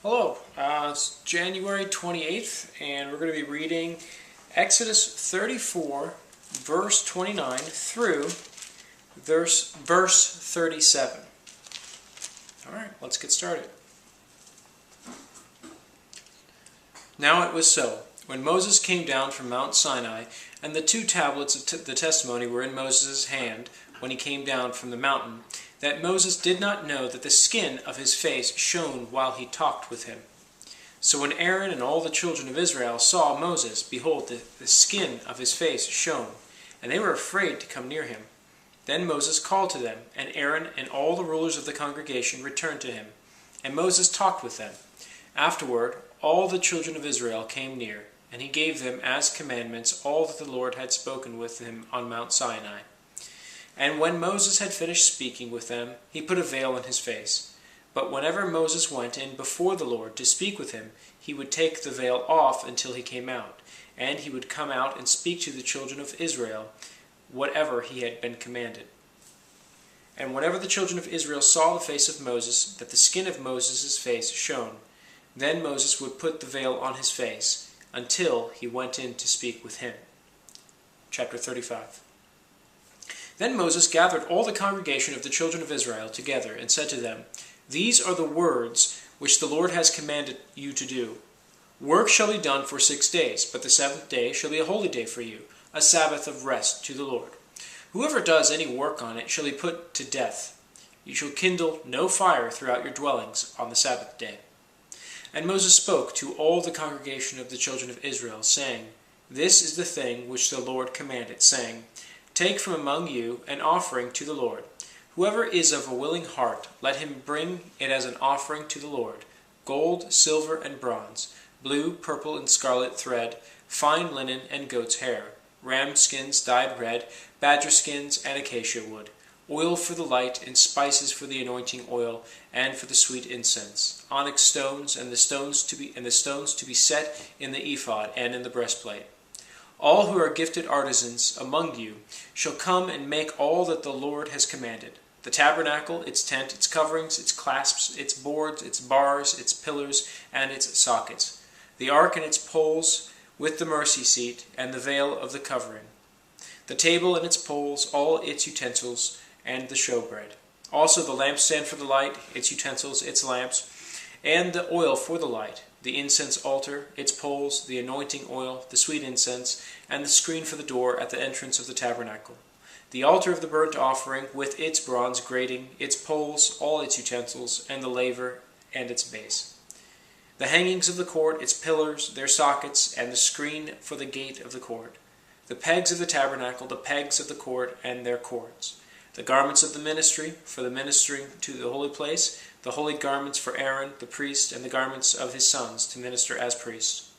Hello, it's January 28th, and we're going to be reading Exodus 34, verse 29 through verse 37. All right, let's get started. Now it was so, when Moses came down from Mount Sinai, and the two tablets of the testimony were in Moses' hand when he came down from the mountain, that Moses did not know that the skin of his face shone while he talked with him. So when Aaron and all the children of Israel saw Moses, behold, the skin of his face shone, and they were afraid to come near him. Then Moses called to them, and Aaron and all the rulers of the congregation returned to him. And Moses talked with them. Afterward, all the children of Israel came near, and he gave them as commandments all that the Lord had spoken with him on Mount Sinai. And when Moses had finished speaking with them, he put a veil on his face. But whenever Moses went in before the Lord to speak with him, he would take the veil off until he came out, and he would come out and speak to the children of Israel whatever he had been commanded. And whenever the children of Israel saw the face of Moses, that the skin of Moses' face shone, then Moses would put the veil on his face until he went in to speak with him. Chapter 35. Then Moses gathered all the congregation of the children of Israel together and said to them, These are the words which the Lord has commanded you to do. Work shall be done for 6 days, but the seventh day shall be a holy day for you, a Sabbath of rest to the Lord. Whoever does any work on it shall be put to death. You shall kindle no fire throughout your dwellings on the Sabbath day. And Moses spoke to all the congregation of the children of Israel, saying, This is the thing which the Lord commanded, saying, Take from among you an offering to the Lord. Whoever is of a willing heart, let him bring it as an offering to the Lord, gold, silver, and bronze, blue, purple, and scarlet thread, fine linen, and goat's hair, ram skins dyed red, badger skins, and acacia wood, oil for the light, and spices for the anointing oil, and for the sweet incense, onyx stones, and the stones to be set in the ephod and in the breastplate. All who are gifted artisans among you shall come and make all that the Lord has commanded: the tabernacle, its tent, its coverings, its clasps, its boards, its bars, its pillars, and its sockets, the ark and its poles, with the mercy seat, and the veil of the covering, the table and its poles, all its utensils, and the showbread. Also the lampstand for the light, its utensils, its lamps, and the oil for the light, the incense altar, its poles, the anointing oil, the sweet incense, and the screen for the door at the entrance of the tabernacle, the altar of the burnt offering with its bronze grating, its poles, all its utensils, and the laver and its base, the hangings of the court, its pillars, their sockets, and the screen for the gate of the court, the pegs of the tabernacle, the pegs of the court, and their cords, the garments of the ministry for the ministering to the holy place, the holy garments for Aaron the priest, and the garments of his sons to minister as priests.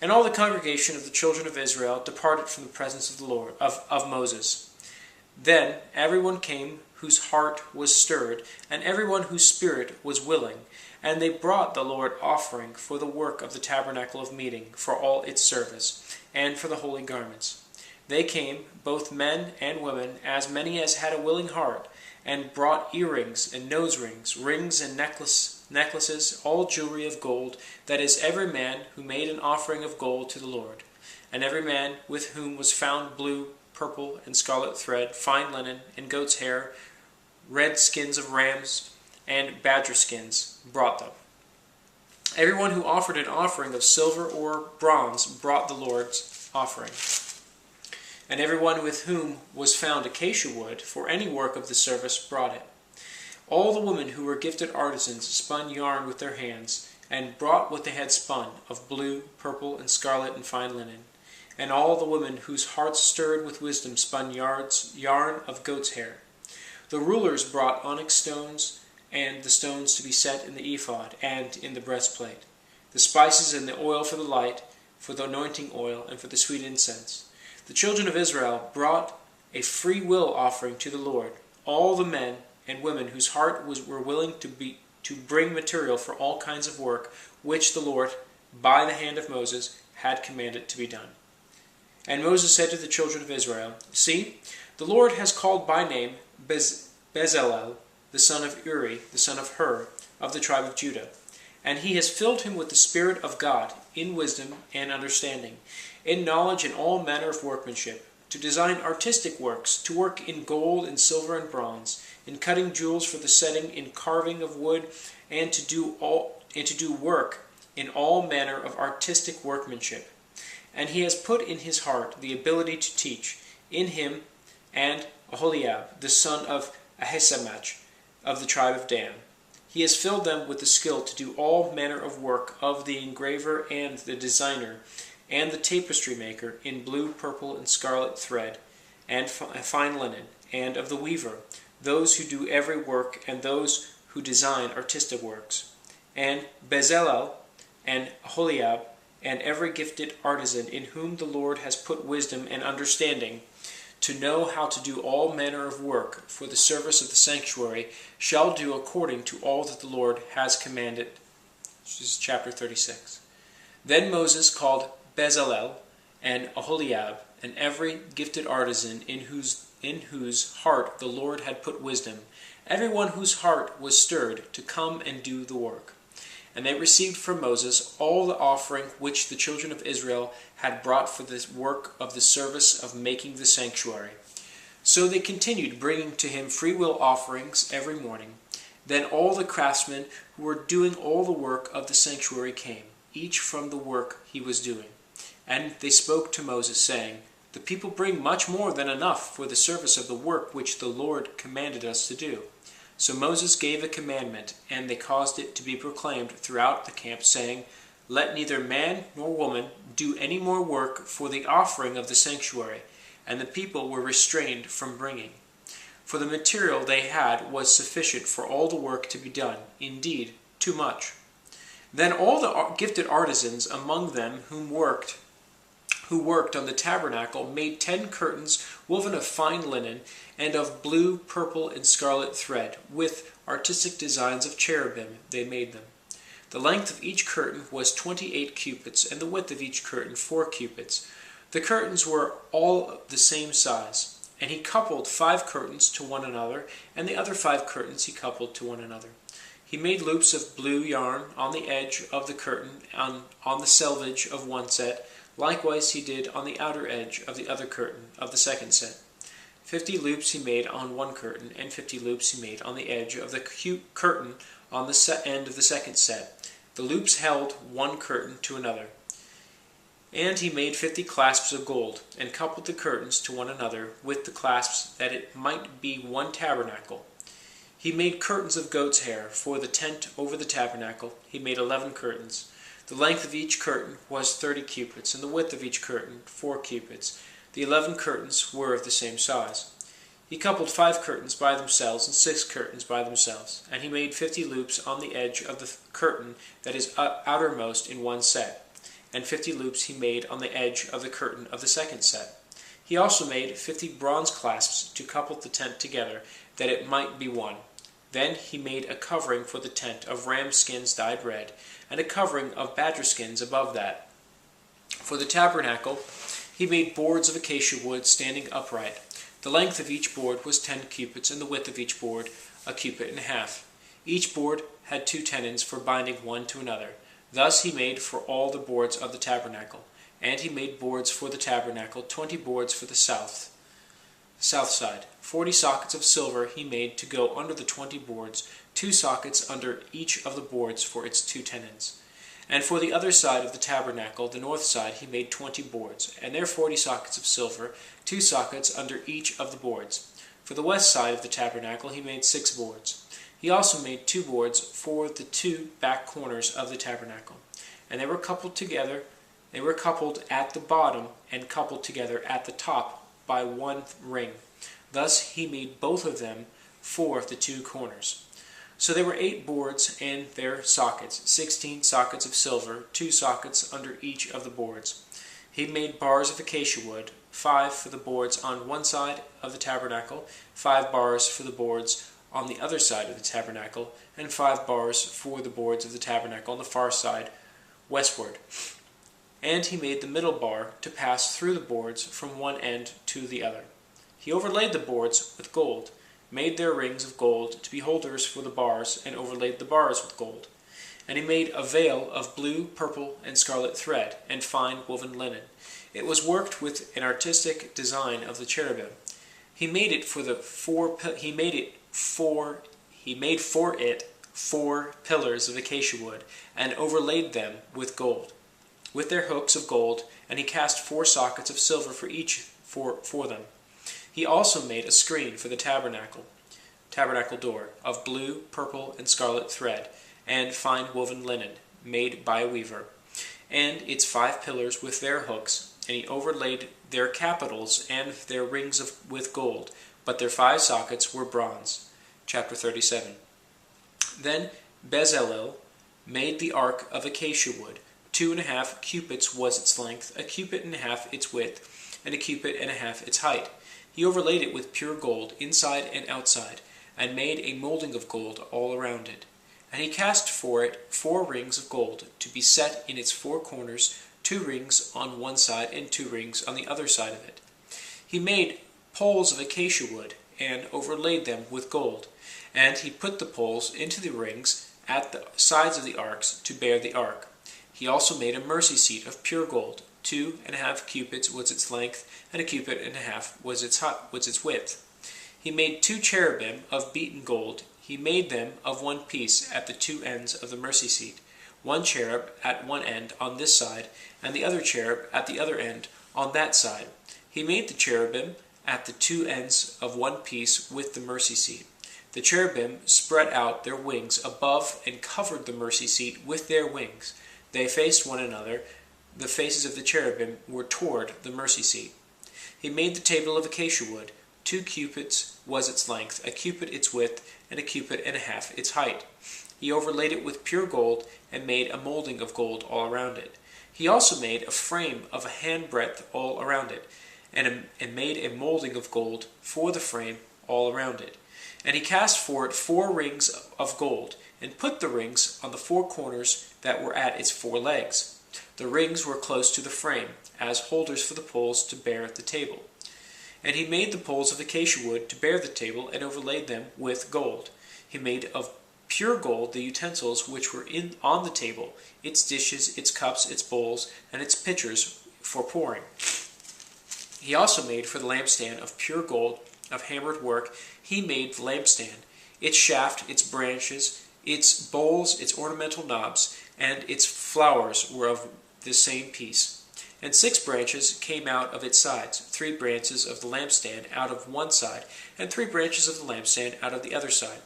And all the congregation of the children of Israel departed from the presence of the Lord of Moses. Then everyone came whose heart was stirred, and everyone whose spirit was willing, and they brought the Lord offering for the work of the tabernacle of meeting, for all its service, and for the holy garments. They came, both men and women, as many as had a willing heart, and brought earrings and nose rings, rings and necklaces, all jewelry of gold, that is, every man who made an offering of gold to the Lord, and every man with whom was found blue, purple, and scarlet thread, fine linen, and goat's hair, red skins of rams, and badger skins, brought them. Everyone who offered an offering of silver or bronze brought the Lord's offering. And everyone with whom was found acacia wood for any work of the service brought it. All the women who were gifted artisans spun yarn with their hands, and brought what they had spun, of blue, purple, and scarlet, and fine linen. And all the women whose hearts stirred with wisdom spun yarn of goat's hair. The rulers brought onyx stones, and the stones to be set in the ephod and in the breastplate, the spices and the oil for the light, for the anointing oil, and for the sweet incense. The children of Israel brought a free will offering to the Lord, all the men and women whose heart were willing to bring material for all kinds of work, which the Lord, by the hand of Moses, had commanded to be done. And Moses said to the children of Israel, See, the Lord has called by name Bezalel, the son of Uri, the son of Hur, of the tribe of Judah, And he has filled him with the Spirit of God, in wisdom and understanding, in knowledge and all manner of workmanship, to design artistic works, to work in gold and silver and bronze, in cutting jewels for the setting, in carving of wood, and to do work in all manner of artistic workmanship. And he has put in his heart the ability to teach, in him and Aholiab, the son of Ahisamach, of the tribe of Dan. He has filled them with the skill to do all manner of work of the engraver and the designer, and the tapestry maker, in blue, purple, and scarlet thread, and fine linen, and of the weaver, those who do every work, and those who design artistic works, and Bezalel, and Aholiab, and every gifted artisan in whom the Lord has put wisdom and understanding, to know how to do all manner of work for the service of the sanctuary, shall do according to all that the Lord has commanded. This is chapter 36. Then Moses called Bezalel and Aholiab, and every gifted artisan in whose heart the Lord had put wisdom, every one whose heart was stirred, to come and do the work. And they received from Moses all the offering which the children of Israel had brought for the work of the service of making the sanctuary. So they continued bringing to him freewill offerings every morning. Then all the craftsmen who were doing all the work of the sanctuary came, each from the work he was doing. And they spoke to Moses, saying, The people bring much more than enough for the service of the work which the Lord commanded us to do. So Moses gave a commandment, and they caused it to be proclaimed throughout the camp, saying, Let neither man nor woman do any more work for the offering of the sanctuary. And the people were restrained from bringing. For the material they had was sufficient for all the work to be done, indeed, too much. Then all the gifted artisans among them who worked on the tabernacle made 10 curtains woven of fine linen and of blue, purple, and scarlet thread. With artistic designs of cherubim they made them. The length of each curtain was 28 cubits, and the width of each curtain 4 cubits. The curtains were all the same size. And he coupled 5 curtains to one another, and the other 5 curtains he coupled to one another. He made loops of blue yarn on the edge of the curtain on the selvage of one set. Likewise he did on the outer edge of the other curtain of the second set. 50 loops he made on one curtain, and 50 loops he made on the edge of the curtain on the end of the second set. The loops held one curtain to another. And he made 50 clasps of gold, and coupled the curtains to one another with the clasps, that it might be one tabernacle. He made curtains of goat's hair for the tent over the tabernacle. He made 11 curtains. The length of each curtain was 30 cubits, and the width of each curtain 4 cubits. The 11 curtains were of the same size. He coupled 5 curtains by themselves and 6 curtains by themselves, and he made 50 loops on the edge of the curtain that is outermost in one set, and 50 loops he made on the edge of the curtain of the second set. He also made 50 bronze clasps to couple the tent together, that it might be one. Then he made a covering for the tent of ram skins dyed red, and a covering of badger skins above that. For the tabernacle he made boards of acacia wood standing upright. The length of each board was 10 cubits, and the width of each board a cubit and a half. Each board had 2 tenons for binding one to another. Thus he made for all the boards of the tabernacle. And he made boards for the tabernacle, 20 boards for the south side. 40 sockets of silver he made to go under the 20 boards, 2 sockets under each of the boards for its 2 tenons. And for the other side of the tabernacle, the north side, he made 20 boards, and there 40 sockets of silver, 2 sockets under each of the boards. For the west side of the tabernacle he made 6 boards. He also made 2 boards for the 2 back corners of the tabernacle, and they were coupled together. They were coupled at the bottom and coupled together at the top by one ring. Thus he made both of them for the 2 corners. So there were 8 boards and their sockets, 16 sockets of silver, 2 sockets under each of the boards. He made bars of acacia wood, 5 for the boards on one side of the tabernacle, 5 bars for the boards on the other side of the tabernacle, and 5 bars for the boards of the tabernacle on the far side westward. And he made the middle bar to pass through the boards from one end to the other. He overlaid the boards with gold, made their rings of gold to be holders for the bars, and overlaid the bars with gold. And he made a veil of blue, purple, and scarlet thread, and fine woven linen. It was worked with an artistic design of the cherubim. He made for it 4 pillars of acacia wood, and overlaid them with gold, with their hooks of gold, and he cast 4 sockets of silver for each for them. He also made a screen for the tabernacle door, of blue, purple, and scarlet thread, and fine woven linen, made by a weaver, and its 5 pillars with their hooks, and he overlaid their capitals and their rings with gold, but their 5 sockets were bronze. Chapter 37. Then Bezalel made the ark of acacia wood. 2½ cubits was its length, 1.5 cubits its width, and 1.5 cubits its height. He overlaid it with pure gold, inside and outside, and made a molding of gold all around it. And he cast for it 4 rings of gold, to be set in its 4 corners, 2 rings on one side and 2 rings on the other side of it. He made poles of acacia wood, and overlaid them with gold. And he put the poles into the rings at the sides of the arks to bear the ark. He also made a mercy seat of pure gold. 2½ cubits was its length, and 1.5 cubits was its width. He made 2 cherubim of beaten gold. He made them of one piece at the 2 ends of the mercy seat, 1 cherub at one end on this side, and the other cherub at the other end on that side. He made the cherubim at the 2 ends of one piece with the mercy seat. The cherubim spread out their wings above and covered the mercy seat with their wings. They faced one another. The faces of the cherubim were toward the mercy seat. He made the table of acacia wood. 2 cubits was its length, 1 cubit its width, and 1.5 cubits its height. He overlaid it with pure gold, and made a molding of gold all around it. He also made a frame of a handbreadth all around it, and made a molding of gold for the frame all around it. And he cast for it 4 rings of gold, and put the rings on the 4 corners that were at its 4 legs. The rings were close to the frame, as holders for the poles to bear the table. And he made the poles of acacia wood to bear the table, and overlaid them with gold. He made of pure gold the utensils which were on the table, its dishes, its cups, its bowls, and its pitchers for pouring. He also made for the lampstand of pure gold, of hammered work. He made the lampstand, its shaft, its branches, its bowls, its ornamental knobs, and its flowers were of the same piece. And 6 branches came out of its sides, 3 branches of the lampstand out of one side, and 3 branches of the lampstand out of the other side.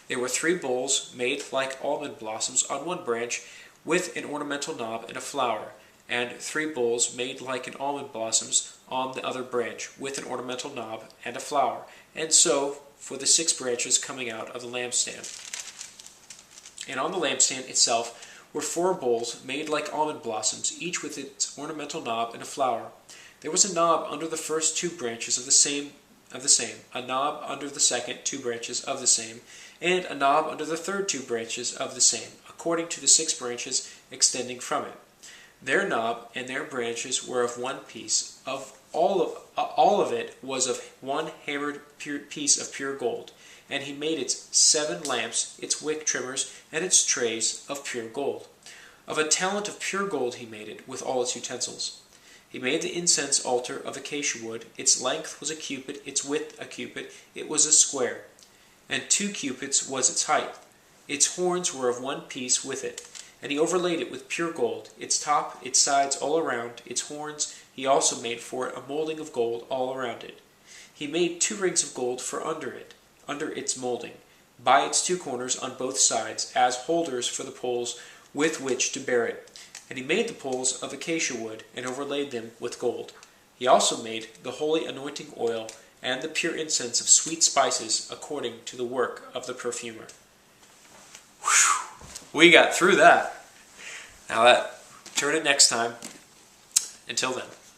There were 3 bowls made like almond blossoms on one branch, with an ornamental knob and a flower, and 3 bowls made like an almond blossoms on the other branch, with an ornamental knob and a flower, and so for the 6 branches coming out of the lampstand. And on the lampstand itself were 4 bowls made like almond blossoms, each with its ornamental knob and a flower. There was a knob under the first 2 branches of the same, a knob under the second 2 branches of the same, and a knob under the third 2 branches of the same, according to the 6 branches extending from it. Their knob and their branches were of one piece. All of it was of one hammered piece of pure gold. And he made its 7 lamps, its wick trimmers, and its trays of pure gold. Of a talent of pure gold he made it, with all its utensils. He made the incense altar of acacia wood. Its length was 1 cubit, its width 1 cubit. It was a square, and 2 cubits was its height. Its horns were of one piece with it. And he overlaid it with pure gold, its top, its sides all around, its horns. He also made for it a molding of gold all around it. He made 2 rings of gold for under its molding, by its 2 corners on both sides, as holders for the poles with which to bear it. And he made the poles of acacia wood, and overlaid them with gold. He also made the holy anointing oil, and the pure incense of sweet spices, according to the work of the perfumer. Whew. We got through that. Now turn it next time. Until then.